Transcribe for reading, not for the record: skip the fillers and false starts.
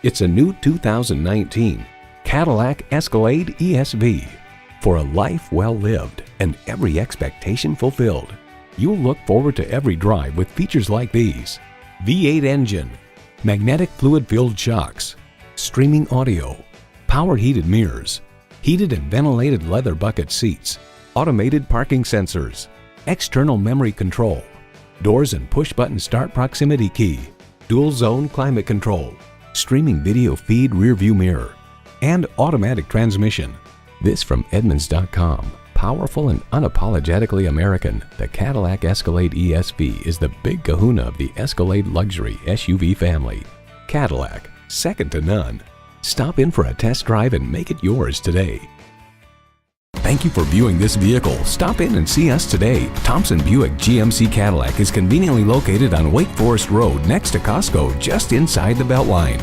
It's a new 2019 Cadillac Escalade ESV. For a life well lived and every expectation fulfilled, you'll look forward to every drive with features like these: V8 engine, magnetic fluid-filled shocks, streaming audio, power heated mirrors, heated and ventilated leather bucket seats, automated parking sensors, external memory control, doors and push-button start proximity key, dual zone climate control, streaming video feed rear view mirror, and automatic transmission. This from Edmunds.com. Powerful and unapologetically American, the Cadillac Escalade ESV is the big kahuna of the Escalade luxury SUV family. Cadillac, second to none. Stop in for a test drive and make it yours today. Thank you for viewing this vehicle. Stop in and see us today. Thompson Buick GMC Cadillac is conveniently located on Wake Forest Road next to Costco, just inside the Beltline.